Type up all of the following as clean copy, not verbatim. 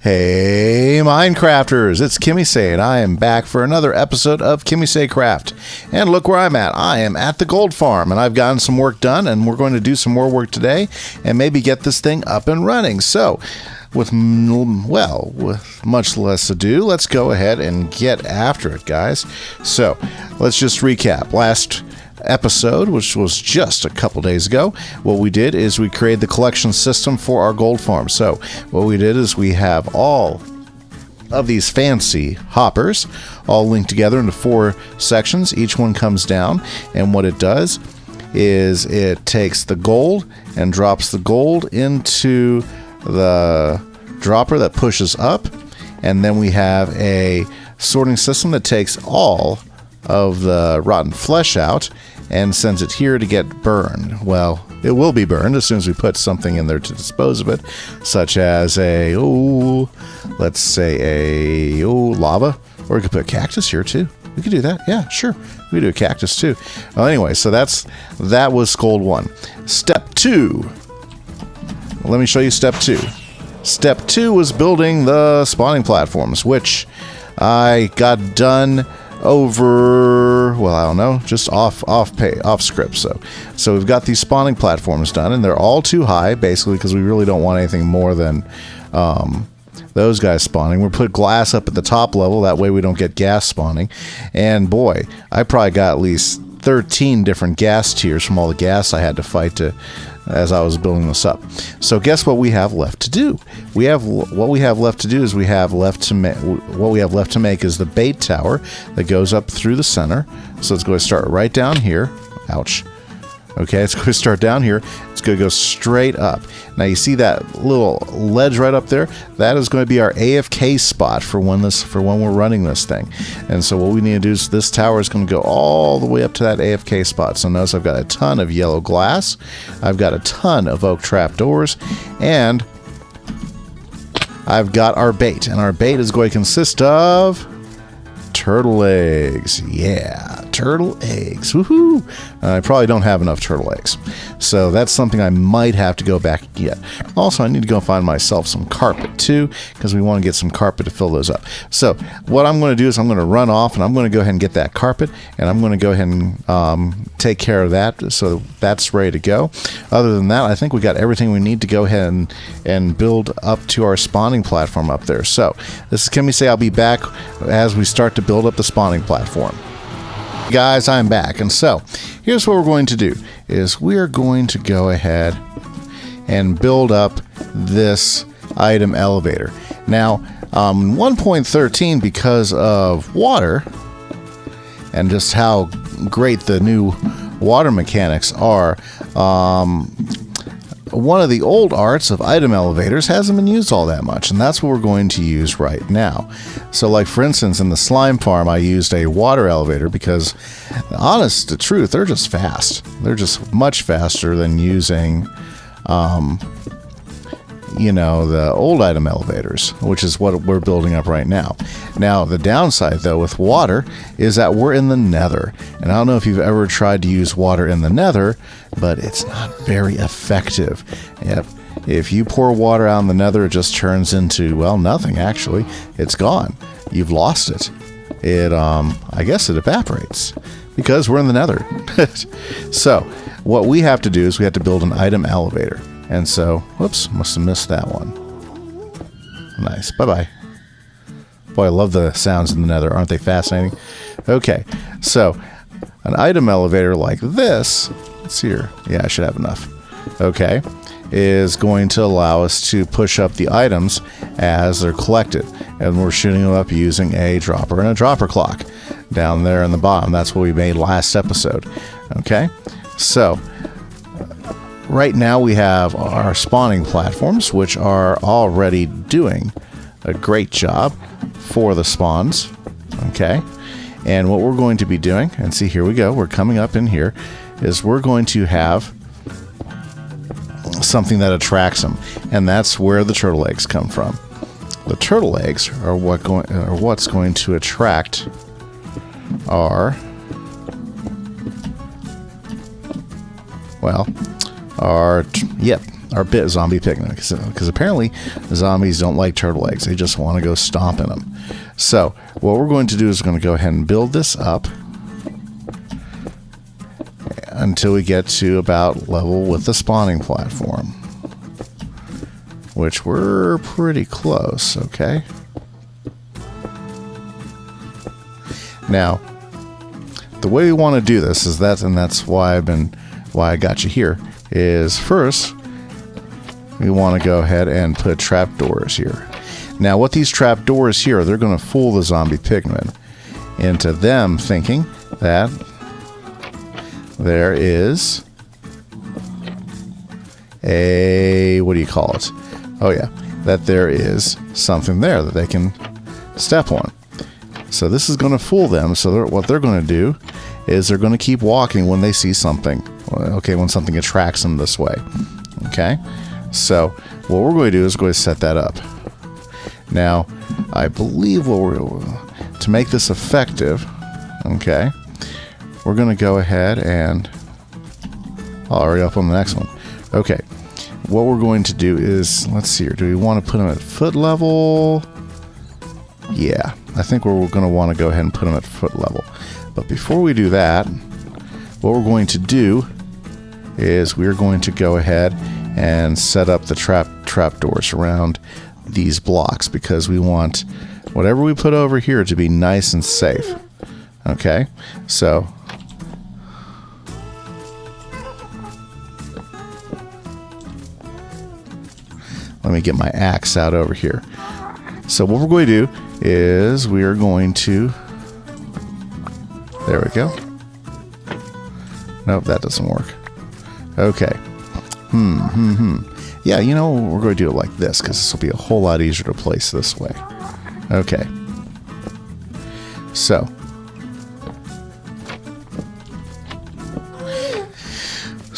Hey Minecrafters, it's Kimise and I am back for another episode of KimiseCraft. And look where I'm at. I am at the gold farm and I've gotten some work done and we're going to do some more work today and maybe get this thing up and running. So, with much less ado, let's go ahead and get after it, guys. So, let's just recap. Last episode, which was just a couple days ago, what we did is we created the collection system for our gold farm. So what we did is we have all of these fancy hoppers all linked together into 4 sections. Each one comes down, and what it does is it takes the gold and drops the gold into the dropper that pushes up, and then we have a sorting system that takes all of the rotten flesh out and sends it here to get burned. Well, it will be burned as soon as we put something in there to dispose of it, such as let's say lava, or we could put a cactus here too. We could do that. Yeah, sure. We could do a cactus too. Well, anyway, so that was Gold 1. Step 2. Let me show you Step 2. Step 2 was building the spawning platforms, which I got done over, well, I don't know, just off script. So we've got these spawning platforms done, and they're all too high, basically, because we really don't want anything more than those guys spawning. We'll put glass up at the top level, that way we don't get gas spawning. And boy, I probably got at least 13 different gas tiers from all the gas I had to fight as I was building this up. So guess what we have left to do? We have left to make is the bait tower that goes up through the center. So it's going to start right down here. Ouch. Okay, it's going to start down here. It's going to go straight up. Now you see that little ledge right up there? That is going to be our AFK spot for when we're running this thing. And so what we need to do is this tower is going to go all the way up to that AFK spot. So notice I've got a ton of yellow glass. I've got a ton of oak trapdoors, and I've got our bait. And our bait is going to consist of turtle eggs. Yeah, turtle eggs. Woohoo! I probably don't have enough turtle eggs, so that's something I might have to go back and get. Also, I need to go find myself some carpet too, because we want to get some carpet to fill those up. So what I'm going to do is I'm going to run off and I'm going to go ahead and get that carpet, and I'm going to go ahead and take care of that, so that's ready to go. Other than that, I think we got everything we need to go ahead and build up to our spawning platform up there. So this is Kimise. I'll be back as we start to build up the spawning platform. Guys, I'm back, and so here's what we're going to do is we are going to go ahead and build up this item elevator. Now 1.13, because of water and just how great the new water mechanics are, one of the old arts of item elevators hasn't been used all that much, and that's what we're going to use right now. So like, for instance, in the slime farm, I used a water elevator because, honest to truth, they're just fast. They're just much faster than using, the old item elevators, which is what we're building up right now. Now, the downside, though, with water is that we're in the nether. And I don't know if you've ever tried to use water in the nether, but it's not very effective. If you pour water out in the nether, it just turns into, well, nothing, actually. It's gone. You've lost it. I guess it evaporates because we're in the nether. So, what we have to do is we have to build an item elevator. And so, whoops, must have missed that one. Nice. Bye-bye. Boy, I love the sounds in the nether. Aren't they fascinating? Okay, so an item elevator like this, let's see here. Yeah, I should have enough. Okay, is going to allow us to push up the items as they're collected. And we're shooting them up using a dropper and a dropper clock down there in the bottom. That's what we made last episode. Okay, so right now we have our spawning platforms, which are already doing a great job for the spawns. Okay, and what we're going to be doing, and see, here we go, we're coming up in here, is we're going to have something that attracts them, and that's where the turtle eggs come from. The turtle eggs are what's going to attract our, or bit zombie pigmen, because apparently zombies don't like turtle eggs. They just want to go stomp in them. So what we're going to do is we're going to go ahead and build this up until we get to about level with the spawning platform, which we're pretty close. Okay. Now, the way we want to do this is and that's why I got you here, is first we want to go ahead and put trapdoors here. Now, what these trapdoors here, they're going to fool the zombie pigmen into them thinking that there is a, what do you call it? Oh yeah, that there is something there that they can step on. So this is going to fool them. So what they're going to do is they're going to keep walking when they see something. Okay, when something attracts them this way. Okay, so what we're going to do is going to set that up. Now, I believe to make this effective, okay, we're going to go ahead and already up on the next one. Okay, what we're going to do is, let's see here. Do we want to put them at foot level? Yeah, I think we're going to want to go ahead and put them at foot level. But before we do that, what we're going to do is we're going to go ahead and set up the trapdoors around these blocks, because we want whatever we put over here to be nice and safe. Okay, so let me get my axe out over here. So what we're going to do is we are going to, there we go. Nope, that doesn't work. Okay. Yeah, you know, we're going to do it like this, because this will be a whole lot easier to place this way. Okay. So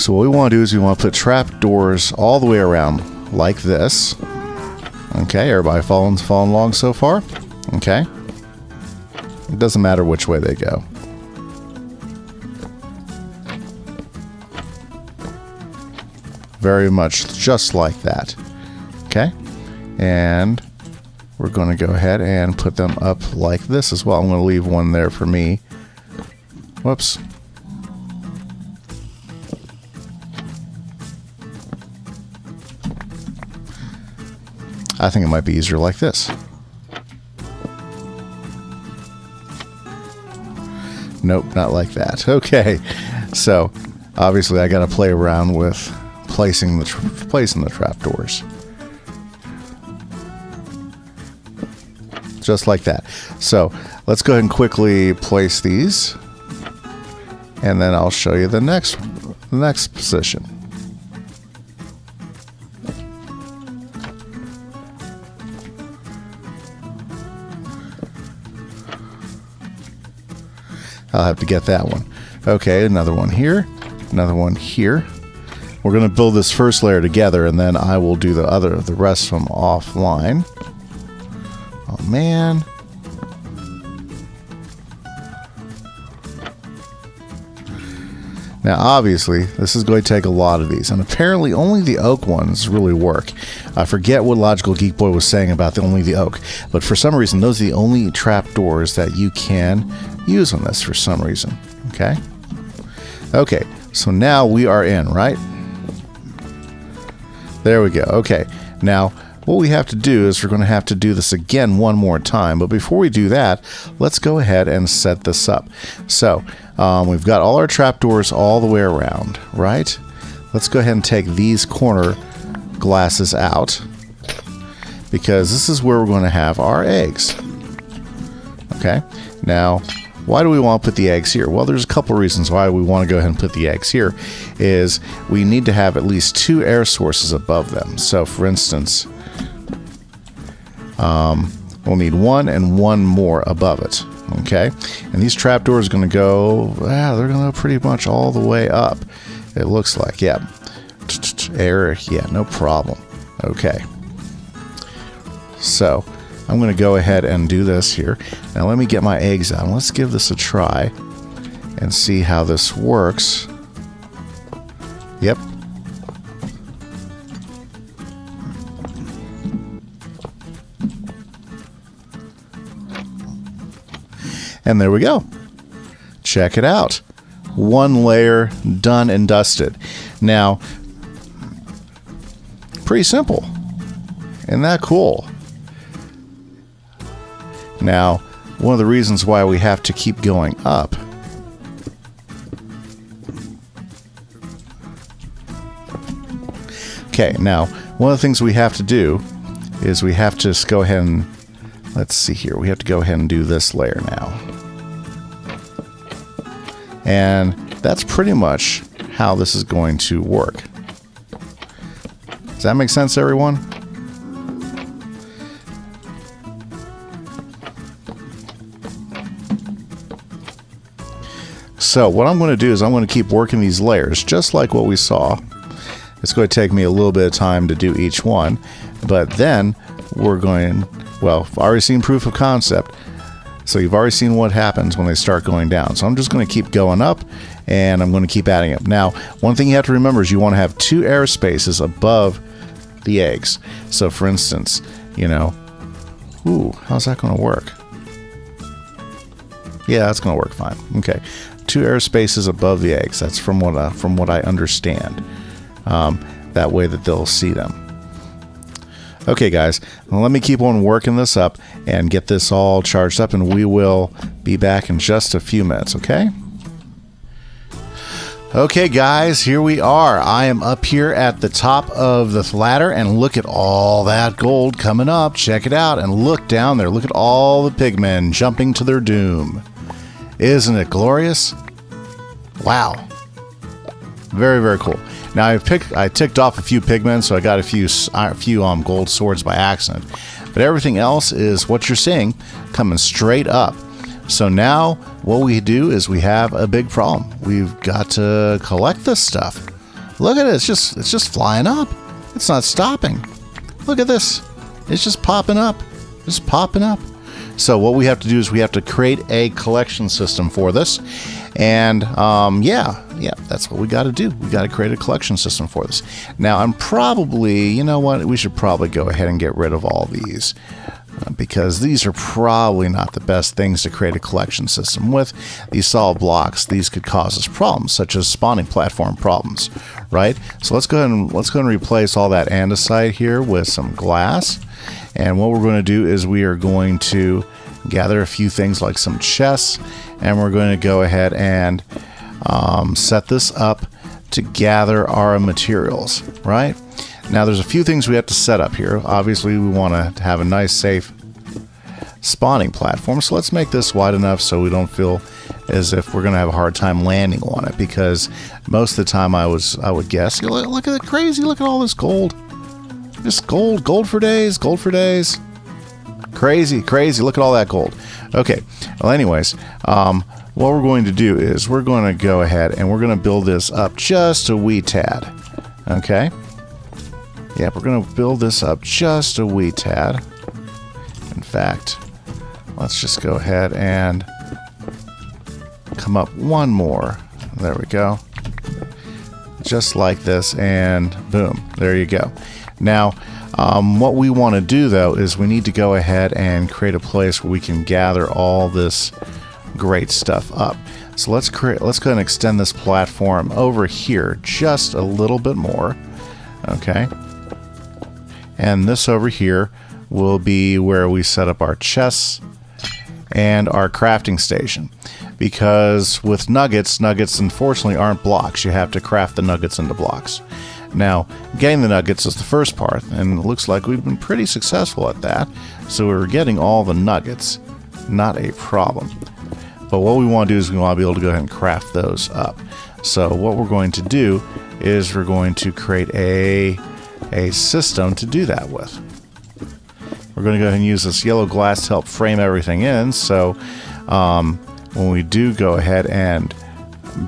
what we want to do is we want to put trapdoors all the way around like this. Okay, everybody following along so far? Okay. It doesn't matter which way they go. Very much just like that. Okay, and we're going to go ahead and put them up like this as well. I'm going to leave one there for me. Whoops. I think it might be easier like this. Nope, not like that. Okay, so obviously I got to play around with placing the trapdoors, just like that. So let's go ahead and quickly place these, and then I'll show you the next position. I'll have to get that one. Okay, another one here, another one here. We're going to build this first layer together, and then I will do the rest from offline. Oh man. Now obviously this is going to take a lot of these, and apparently only the oak ones really work. I forget what Logical Geek Boy was saying about only the oak, but for some reason those are the only trapdoors that you can use on this for some reason. Okay. Okay, so now we are in, right? There we go. Okay, now what we have to do is we're going to have to do this again one more time. But before we do that, let's go ahead and set this up. So we've got all our trapdoors all the way around, right? Let's go ahead and take these corner glasses out, because this is where we're going to have our eggs. Okay, now why do we want to put the eggs here? Well, there's a couple reasons why we want to go ahead and put the eggs here. Is we need to have at least 2 air sources above them. So for instance, we'll need 1 and 1 more above it. Okay, and these trapdoors are going to go, they're going to go pretty much all the way up, it looks like. Yeah, air, yeah, no problem. Okay, so I'm going to go ahead and do this here. Now let me get my eggs out, and let's give this a try and see how this works. Yep. And there we go. Check it out. One layer done and dusted. Now, pretty simple. Isn't that cool? Now, one of the reasons why we have to keep going up okay, now one of the things we have to do is we have to just go ahead and let's see here, we have to go ahead and do this layer now. And that's pretty much how this is going to work. Does that make sense, everyone? So what I'm going to do is I'm going to keep working these layers just like what we saw. It's going to take me a little bit of time to do each one, but then we're going, well, I've already seen proof of concept, so you've already seen what happens when they start going down. So I'm just going to keep going up, and I'm going to keep adding up. Now, one thing you have to remember is you want to have 2 air spaces above the eggs. So for instance, you know, ooh, how's that going to work? Yeah, that's going to work fine. Okay, 2 air spaces above the eggs. That's from what I understand. That way that they'll see them. Okay, guys, well, let me keep on working this up and get this all charged up, and we will be back in just a few minutes. Okay. Okay, guys, here we are. I am up here at the top of the ladder, and look at all that gold coming up. Check it out, and look down there. Look at all the pigmen jumping to their doom. Isn't it glorious? Wow. Very, very cool. Now I ticked off a few pigmen, so I got a few gold swords by accident. But everything else is what you're seeing coming straight up. So now what we do is we have a big problem. We've got to collect this stuff. Look at it. It's just flying up. It's not stopping. Look at this. It's just popping up. Just popping up. So what we have to do is we have to create a collection system for this. And yeah, that's what we got to do. We got to create a collection system for this. Now I'm probably, you know what, we should probably go ahead and get rid of all these because these are probably not the best things to create a collection system with. These solid blocks, these could cause us problems such as spawning platform problems, right? So let's go ahead and replace all that andesite here with some glass. And what we're going to do is we are going to gather a few things like some chests, and we're going to go ahead and set this up to gather our materials, right? Now there's a few things we have to set up here. Obviously we want to have a nice safe spawning platform, so let's make this wide enough so we don't feel as if we're going to have a hard time landing on it, because most of the time I would guess, look at it, crazy, look at all this gold. Just gold for days, gold for days. Crazy, crazy, look at all that gold. Okay, well anyways, what we're going to do is we're going to go ahead and we're going to build this up just a wee tad. Okay? Yeah, we're going to build this up just a wee tad. In fact, let's just go ahead and come up one more. There we go. Just like this, and boom, there you go. Now, what we want to do though is we need to go ahead and create a place where we can gather all this great stuff up. So let's go ahead and extend this platform over here just a little bit more. Okay. And this over here will be where we set up our chests and our crafting station. Because with nuggets unfortunately aren't blocks. You have to craft the nuggets into blocks. Now, getting the nuggets is the first part, and it looks like we've been pretty successful at that. So we're getting all the nuggets, not a problem. But what we want to do is we want to be able to go ahead and craft those up. So what we're going to do is we're going to create a system to do that with. We're going to go ahead and use this yellow glass to help frame everything in. So when we do go ahead and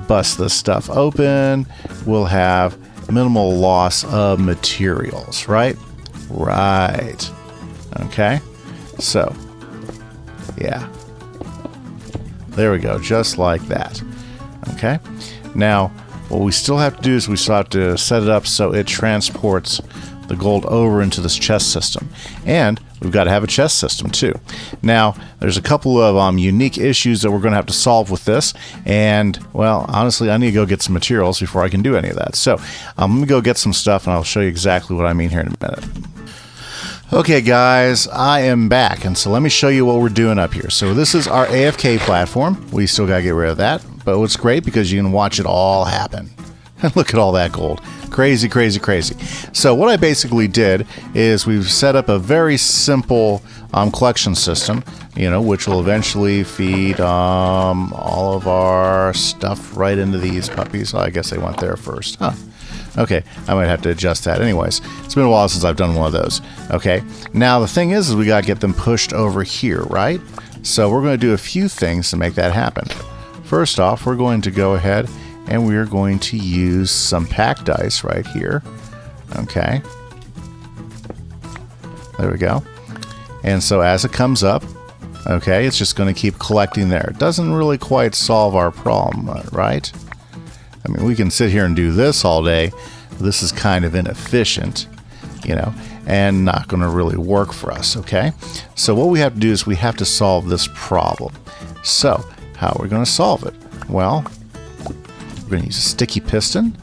bust this stuff open, we'll have minimal loss of materials, right? Right. Okay. So, yeah. There we go, just like that. Okay. Now, what we still have to do is we still have to set it up so it transports the gold over into this chest system. And we've got to have a chest system too. Now, there's a couple of unique issues that we're going to have to solve with this, and well, honestly, I need to go get some materials before I can do any of that. So let me go get some stuff, and I'll show you exactly what I mean here in a minute. Okay guys, I am back, and so let me show you what we're doing up here. So this is our AFK platform. We still got to get rid of that, but it's great because you can watch it all happen. And look at all that gold. Crazy, crazy, crazy. So what I basically did is we've set up a very simple collection system, which will eventually feed all of our stuff right into these puppies. I guess they went there first. Huh. Okay, I might have to adjust that. Anyways, it's been a while since I've done one of those. Okay, now the thing is we got to get them pushed over here, right? So we're going to do a few things to make that happen. First off, we're going to go ahead and we're going to use some pack dice right here. Okay, there we go. And so as it comes up, okay, it's just going to keep collecting there. It doesn't really quite solve our problem, right? I mean, we can sit here and do this all day. This is kind of inefficient, and not going to really work for us, okay? So what we have to do is we have to solve this problem. So how are we going to solve it? Well, we're going to use a sticky piston,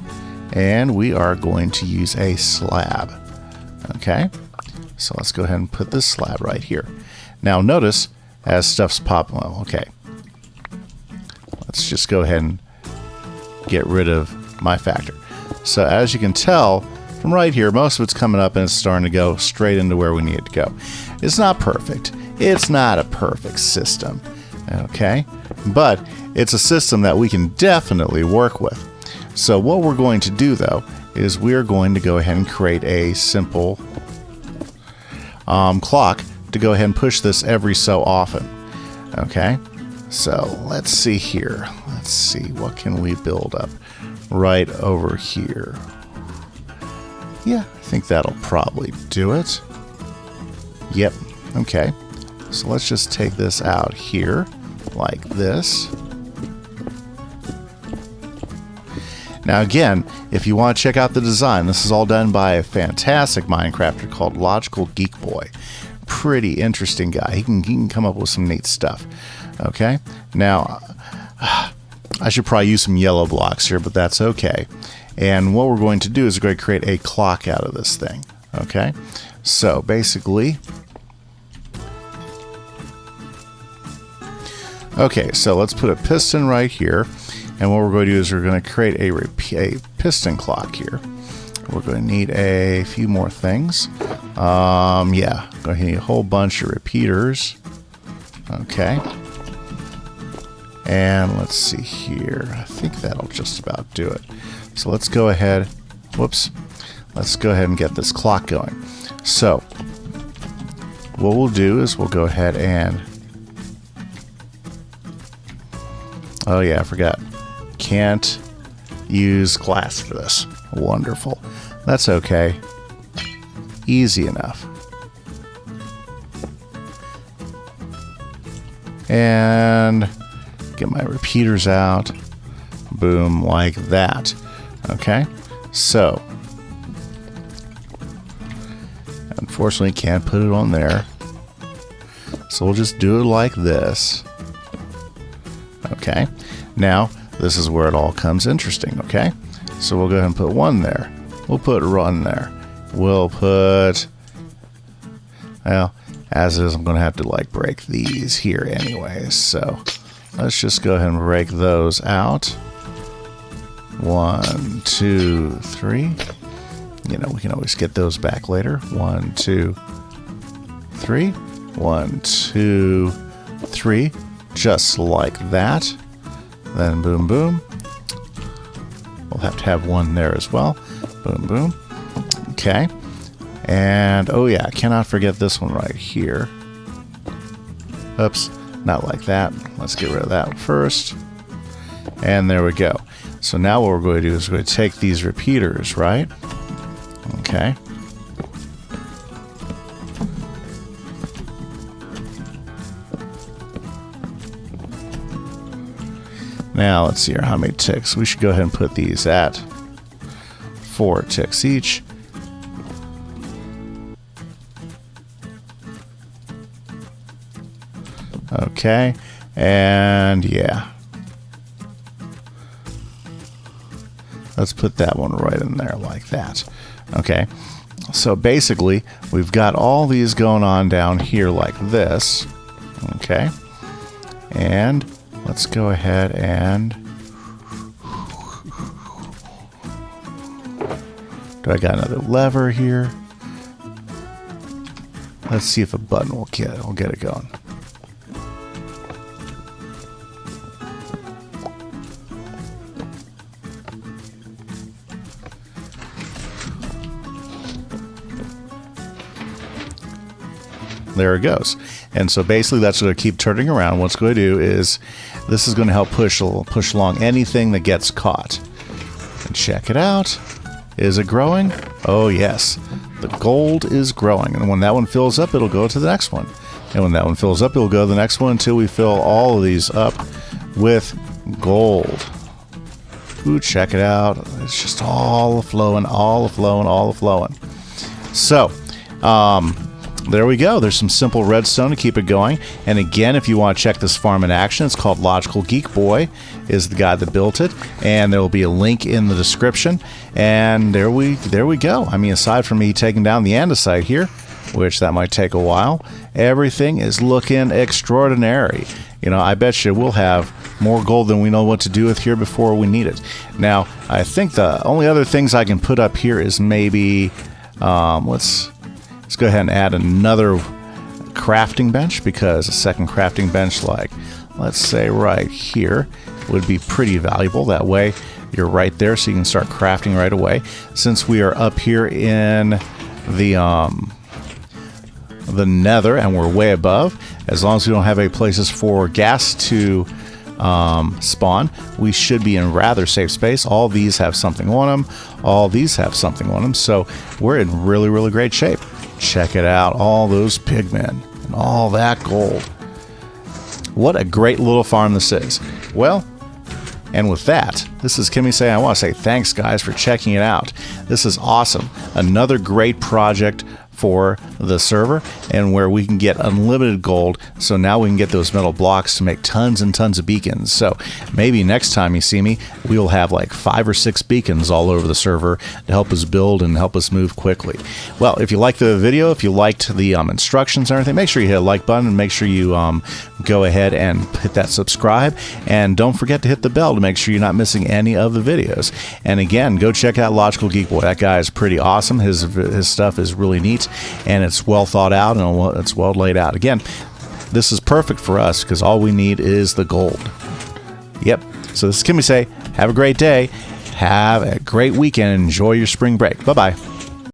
and we are going to use a slab, okay? So let's go ahead and put this slab right here. Now notice, as stuff's popping, well, okay, let's just go ahead and get rid of my factor. So as you can tell from right here, most of it's coming up and it's starting to go straight into where we need it to go. It's not perfect. It's not a perfect system, okay? But it's a system that we can definitely work with. So what we're going to do though is we're going to go ahead and create a simple clock to go ahead and push this every so often, okay? So let's see here. Let's see, what can we build up right over here? Yeah, I think that'll probably do it. Yep, okay. So let's just take this out here like this. Now again, if you want to check out the design, this is all done by a fantastic Minecrafter called LogicalGeekBoy. Pretty interesting guy. He can come up with some neat stuff. Okay, now I should probably use some yellow blocks here, but that's okay. And what we're going to do is we're going to create a clock out of this thing. Okay, so basically, okay, so let's put a piston right here, and what we're going to do is we're going to create a piston clock here. We're going to need a few more things. Yeah, going to need a whole bunch of repeaters. Okay. And let's see here. I think that'll just about do it. So let's go ahead. Whoops. Let's go ahead and get this clock going. So what we'll do is we'll go ahead and... Oh yeah, I forgot. Can't use glass for this. Wonderful. That's okay. Easy enough. And get my repeaters out. Boom, like that. Okay, so unfortunately can't put it on there, so we'll just do it like this. Okay, now this is where it all comes interesting. Okay, so we'll go ahead and put one there. We'll put one there. We'll put, well, as is, I'm going to have to like break these here anyways, so let's just go ahead and break those out. 1, 2, 3. You know, we can always get those back later. 1, 2, 3. 1, 2, 3. Just like that. Then boom, boom. We'll have to have one there as well. Boom, boom. Okay. And, oh yeah, I cannot forget this one right here. Oops, not like that. Let's get rid of that first. And there we go. So now what we're going to do is we're going to take these repeaters, right? Okay. Now let's see here, how many ticks. We should go ahead and put these at 4 ticks each. Okay. And yeah. Let's put that one right in there like that. Okay. So basically, we've got all these going on down here like this. Okay. And let's go ahead and... Do I got another lever here? Let's see if a button will get it going. There it goes. And so basically that's going to keep turning around. What's going to do is this is going to help push along anything that gets caught. And check it out. Is it growing? Oh yes. The gold is growing. And when that one fills up, it'll go to the next one. And when that one fills up, it'll go to the next one until we fill all of these up with gold. Ooh, check it out. It's just all flowing, all flowing, all flowing. So, there we go. There's some simple redstone to keep it going. And again, if you want to check this farm in action, it's called Logical Geek Boy, is the guy that built it. And there will be a link in the description. And there we go. I mean, aside from me taking down the andesite here, which that might take a while, everything is looking extraordinary. You know, I bet you we'll have more gold than we know what to do with here before we need it. Now, I think the only other things I can put up here is maybe, let's go ahead and add another crafting bench, because a second crafting bench, like let's say right here, would be pretty valuable. That way you're right there, so you can start crafting right away. Since we are up here in the nether and we're way above, as long as we don't have any places for gas to spawn, we should be in rather safe space. All these have something on them. All these have something on them. So we're in really, really great shape. Check it out. All those pigmen and all that gold. What a great little farm this is. Well, and with that, this is Kimise. I want to say thanks, guys, for checking it out. This is awesome. Another great project for the server, and where we can get unlimited gold. So now we can get those metal blocks to make tons and tons of beacons. So maybe next time you see me, we'll have like 5 or 6 beacons all over the server to help us build and help us move quickly. Well, if you liked the video, if you liked the instructions and everything, make sure you hit a like button, and make sure you go ahead and hit that subscribe, and don't forget to hit the bell to make sure you're not missing any of the videos. And again, go check out Logical Geek Boy. That guy is pretty awesome. His stuff is really neat, and it's well thought out, and it's well laid out. Again, this is perfect for us because all we need is the gold. Yep. So this is Kimise. Have a great day. Have a great weekend. Enjoy your spring break. Bye-bye.